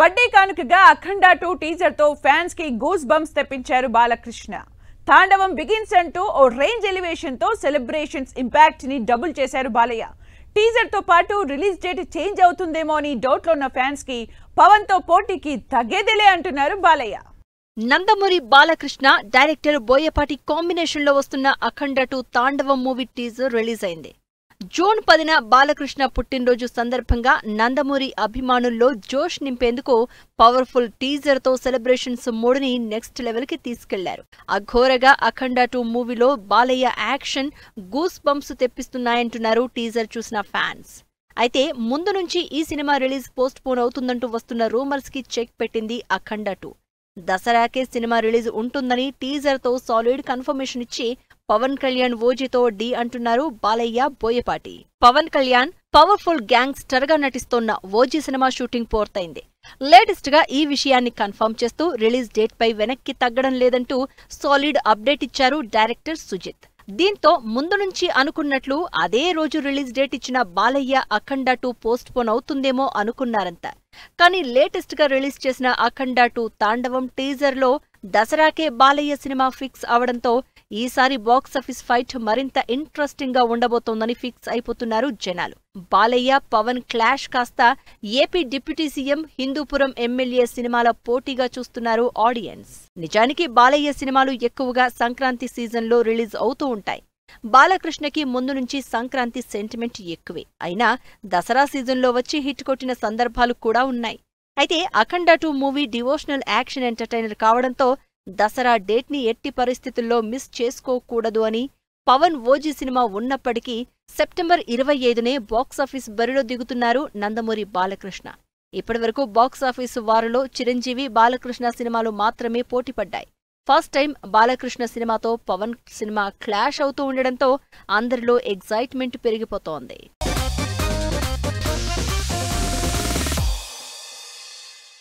Birthday కానుకగా అఖండ 2 teaser తో fans కి గూస్ బంప్స్ తెప్పించారు బాలకృష్ణ. తాండవం బిగిన్స్ అంటూ ఓ రేంజ్ ఎలివేషన్ తో సెలబ్రేషన్స్ ఇంపాక్ట్ ని డబుల్ చేశారు బాలయ్య. టీజర్ తో పాటు రిలీజ్ డేట్ చేంజ్ అవుతుందేమో అని డౌట్ లో ఉన్న ఫ్యాన్స్ కి పవన్ తో పోటీకి తగ్గేదిలే అంటున్నారు బాలయ్య. నందమూరి బాలకృష్ణ డైరెక్టర్ బోయపాటి కాంబినేషన్ లో వస్తున్న Akhanda 2 Thandavam movie teaser release అయింది. జూన్ 10న బాలకృష్ణ పుట్టినరోజు సందర్భంగా నందమూరి అభిమానుల్లో జోష్ నింపేందుకు పవర్ఫుల్ టీజర్ తో సెలబ్రేషన్స్ మూడుని నెక్స్ట్ లెవెల్ కి తీసుకెళ్లారు. అఘోరగా అఖండ 2 మూవీలో బాలయ్య యాక్షన్ గూస్ బంప్స్ తెప్పిస్తున్నాయంటున్నారు టీజర్ చూసిన ఫ్యాన్స్. అయితే ముందు నుంచి ఈ సినిమా రిలీజ్ పోస్ట్ పోన్ అవుతుందంటూ వస్తున్న రూమర్స్ కి చెక్ పెట్టింది అఖండ 2. దసరాకే సినిమా రిలీజ్ ఉంటుందని టీజర్ తో సాలిడ్ కన్ఫర్మేషన్ ఇచ్చి పవన్ కళ్యాణ్ ఓజీతో డి అంటున్నారు బాలయ్య, బోయపాటి. పవన్ కళ్యాణ్ పవర్ఫుల్ గ్యాంగ్స్టర్ గా నటిస్తోన్న ఓజీ సినిమా షూటింగ్ పూర్తయింది. లేటెస్ట్ గా ఈ విషయాన్ని కన్ఫర్మ్ చేస్తూ రిలీజ్ డేట్ పై వెనక్కి తగ్గడం లేదంటూ సాలిడ్ అప్డేట్ ఇచ్చారు డైరెక్టర్ సుజిత్. దీంతో ముందు నుంచి అనుకున్నట్లు అదే రోజు రిలీజ్ డేట్ ఇచ్చిన బాలయ్య అఖండ 2 పోస్ట్ పోన్ అవుతుందేమో అనుకున్నారంతా. కానీ లేటెస్ట్ గా రిలీజ్ చేసిన అఖండ 2 తాండవం టీజర్ లో దసరాకే బాలయ్య సినిమా ఫిక్స్ అవడంతో ఈసారి బాక్సాఫీస్ ఫైట్ మరింత ఇంట్రెస్టింగ్ గా ఉండబోతోందని ఫిక్స్ అయిపోతున్నారు జనాలు. బాలయ్య పవన్ క్లాష్ కాస్త AP deputy CM, Hindupuram MLA సినిమాల పోటీగా చూస్తున్నారు ఆడియన్స్. నిజానికి బాలయ్య సినిమాలు ఎక్కువగా సంక్రాంతి సీజన్లో రిలీజ్ అవుతూ ఉంటాయి. బాలకృష్ణకి ముందు నుంచి సంక్రాంతి సెంటిమెంట్ ఎక్కువే. అయినా దసరా సీజన్లో వచ్చి హిట్ కొట్టిన సందర్భాలు కూడా ఉన్నాయి. అయితే అఖండ 2 మూవీ డివోషనల్ యాక్షన్ ఎంటర్టైనర్ కావడంతో దసరా డేట్ ని ఎట్టి పరిస్థితుల్లో మిస్ చేసుకోకూడదు అని పవన్ ఓజీ సినిమా ఉన్నప్పటికీ సెప్టెంబర్ 25నే బాక్సాఫీస్ బరిలో దిగుతున్నారు నందమూరి బాలకృష్ణ. ఇప్పటివరకు బాక్సాఫీస్ వారిలో చిరంజీవి, బాలకృష్ణ సినిమాలు మాత్రమే పోటీపడ్డాయి. ఫస్ట్ టైం బాలకృష్ణ సినిమాతో పవన్ సినిమా క్లాష్ అవుతూ ఉండడంతో అందరిలో ఎగ్జైట్మెంట్ పెరిగిపోతోంది.